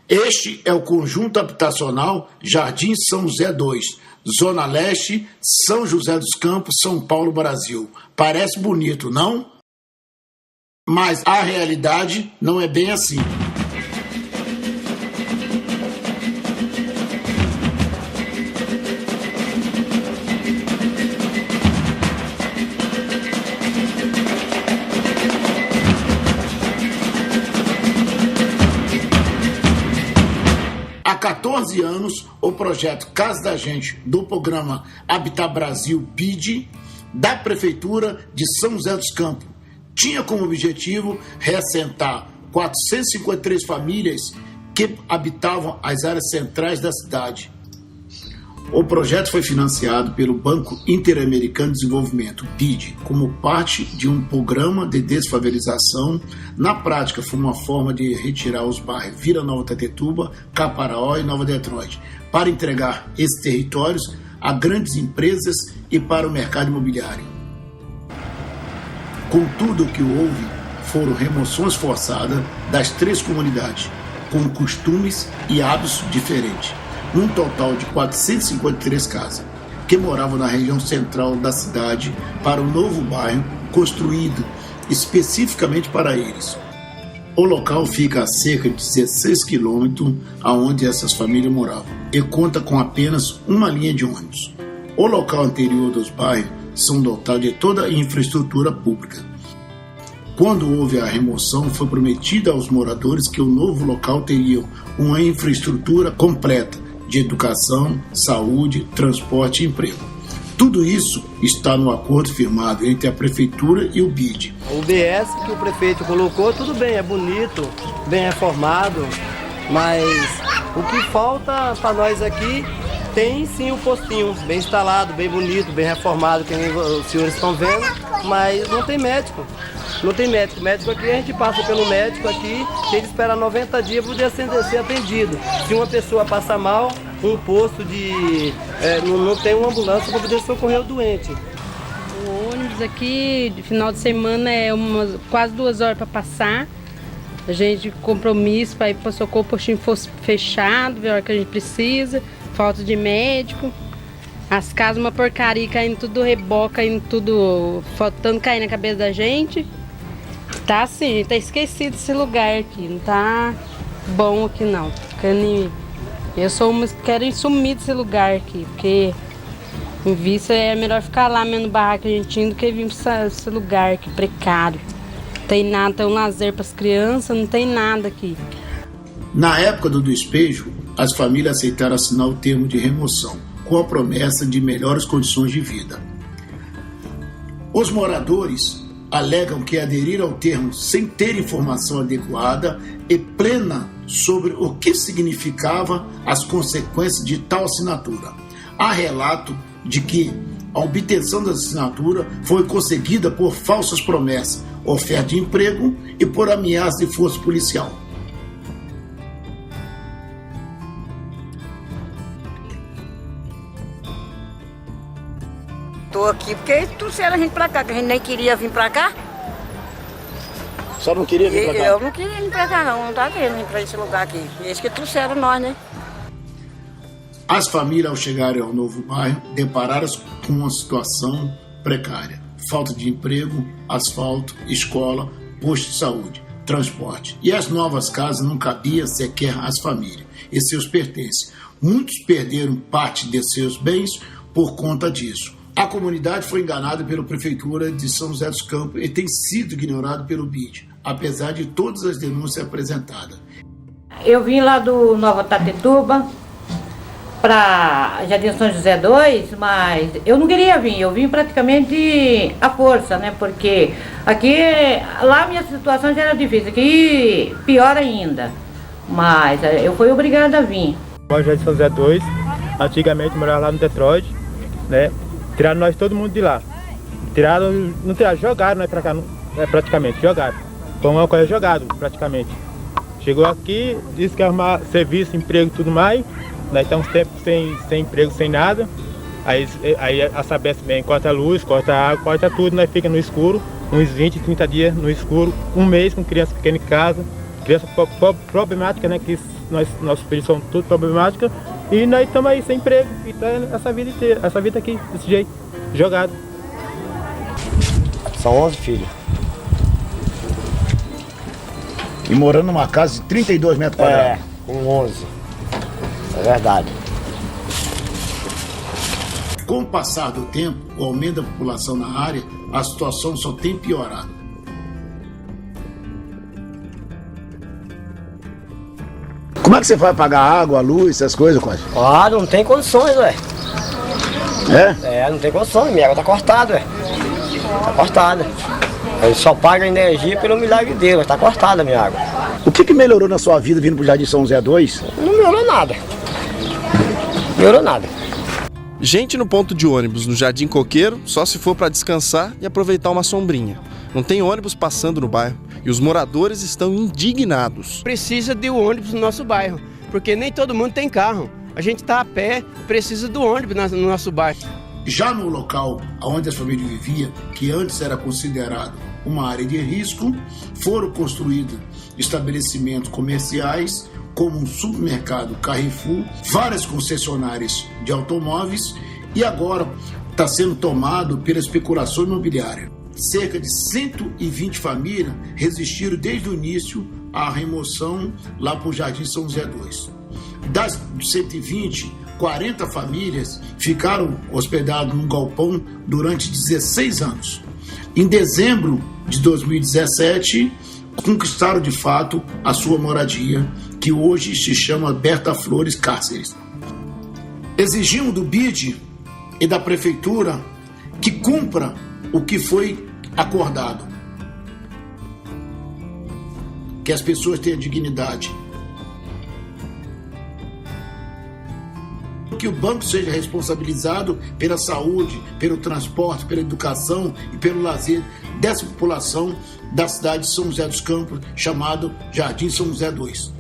Este é o conjunto habitacional Jardim São José 2, Zona Leste, São José dos Campos, São Paulo, Brasil. Parece bonito, não? Mas a realidade não é bem assim. Há 14 anos, o projeto Casa da Gente, do programa Habitat Brasil BID, da Prefeitura de São José dos Campos, tinha como objetivo reassentar 453 famílias que habitavam as áreas centrais da cidade. O projeto foi financiado pelo Banco Interamericano de Desenvolvimento, BID, como parte de um programa de desfavelização. Na prática, foi uma forma de retirar os bairros Vila Nova Tatetuba, Caparaó e Nova Detroit, para entregar esses territórios a grandes empresas e para o mercado imobiliário. Contudo, o que houve foram remoções forçadas das 3 comunidades, com costumes e hábitos diferentes. Um total de 453 casas, que moravam na região central da cidade, para um novo bairro construído especificamente para eles. O local fica a cerca de 16 quilômetros aonde essas famílias moravam e conta com apenas uma linha de ônibus. O local anterior dos bairros são dotados de toda a infraestrutura pública. Quando houve a remoção, foi prometido aos moradores que o novo local teria uma infraestrutura completa de educação, saúde, transporte e emprego. Tudo isso está no acordo firmado entre a Prefeitura e o BID. O BS que o prefeito colocou, tudo bem, é bonito, bem reformado, mas o que falta para nós aqui, tem sim o postinho, bem instalado, bem bonito, bem reformado, que os senhores estão vendo, mas não tem médico. Não tem médico. Médico aqui, a gente passa pelo médico aqui, tem que esperar 90 dias para poder ser atendido. Se uma pessoa passa mal, um posto de... não tem uma ambulância para poder socorrer o doente. O ônibus aqui, de final de semana, é quase 2 horas para passar. A gente, compromisso para ir para socorro, o postinho fosse fechado, ver a hora que a gente precisa, falta de médico. As casas, uma porcaria, caindo tudo reboca, caindo tudo, faltando cair na cabeça da gente. Tá assim, tá esquecido esse lugar aqui, não tá bom aqui não. Eu sou uma que quero sumir desse lugar aqui, porque em vista é melhor ficar lá mesmo no barraco argentino do que vir pra esse lugar aqui precário. Não tem nada, tem um lazer para as crianças, não tem nada aqui. Na época do despejo, as famílias aceitaram assinar o termo de remoção, com a promessa de melhores condições de vida. Os moradores alegam que aderiram ao termo sem ter informação adequada e plena sobre o que significava as consequências de tal assinatura. Há relato de que a obtenção da assinatura foi conseguida por falsas promessas, oferta de emprego e por ameaça de força policial. Estou aqui porque trouxeram a gente pra cá, que a gente nem queria vir pra cá. Só não queria vir pra cá? Eu não queria vir pra cá não estava querendo vir pra esse lugar aqui. Eles que trouxeram nós, né? As famílias, ao chegarem ao novo bairro, depararam-se com uma situação precária. Falta de emprego, asfalto, escola, posto de saúde, transporte. E as novas casas não cabiam sequer às famílias e seus pertences. Muitos perderam parte de seus bens por conta disso. A comunidade foi enganada pela Prefeitura de São José dos Campos e tem sido ignorada pelo BID, apesar de todas as denúncias apresentadas. Eu vim lá do Nova Tatetuba para Jardim São José 2, mas eu não queria vir, eu vim praticamente à força, né? Porque aqui, lá minha situação já era difícil, aqui pior ainda, mas eu fui obrigada a vir. O Jardim São José 2, antigamente morava lá no Detroit, né? Tiraram nós todo mundo de lá. Jogaram nós pra cá, praticamente, jogaram. Foi uma coisa jogada, praticamente. Chegou aqui, disse que ia arrumar serviço, emprego e tudo mais. Nós estamos tempo sem emprego, sem nada. Aí a Sabesp vem, corta a luz, corta a água, corta tudo, nós fica no escuro, uns 20, 30 dias no escuro, um mês com criança pequena em casa, criança problemática, né, que nossos filhos são tudo problemáticos, e nós estamos aí sem emprego, e tá essa vida aqui, desse jeito, jogado. São 11 filhos. E morando numa casa de 32 metros quadrados. Com 11. É verdade. Com o passar do tempo, o aumento da população na área, a situação só tem piorado. Como é que você vai pagar água, luz, essas coisas, Cláudio? Ah, não tem condições, ué. Não tem condições, minha água tá cortada, ué. Tá cortada. A gente só paga a energia pelo milagre de Deus, tá cortada a minha água. O que melhorou na sua vida vindo pro Jardim São José 2? Não melhorou nada. Melhorou nada. Gente no ponto de ônibus no Jardim Coqueiro só se for para descansar e aproveitar uma sombrinha. Não tem ônibus passando no bairro e os moradores estão indignados. Precisa de um ônibus no nosso bairro, porque nem todo mundo tem carro. A gente está a pé, precisa do ônibus no nosso bairro. Já no local onde as famílias viviam, que antes era considerado uma área de risco, foram construídos estabelecimentos comerciais, como um supermercado Carrefour, várias concessionárias de automóveis, e agora está sendo tomado pela especulação imobiliária. Cerca de 120 famílias resistiram desde o início à remoção lá para o Jardim São José 2. Das 120, 40 famílias ficaram hospedadas num galpão durante 16 anos. Em dezembro de 2017, conquistaram de fato a sua moradia, que hoje se chama Berta Flores Cáceres. Exigimos do BID e da Prefeitura que cumpra o que foi acordado. Que as pessoas tenham dignidade. Que o banco seja responsabilizado pela saúde, pelo transporte, pela educação e pelo lazer dessa população da cidade de São José dos Campos, chamado Jardim São José 2.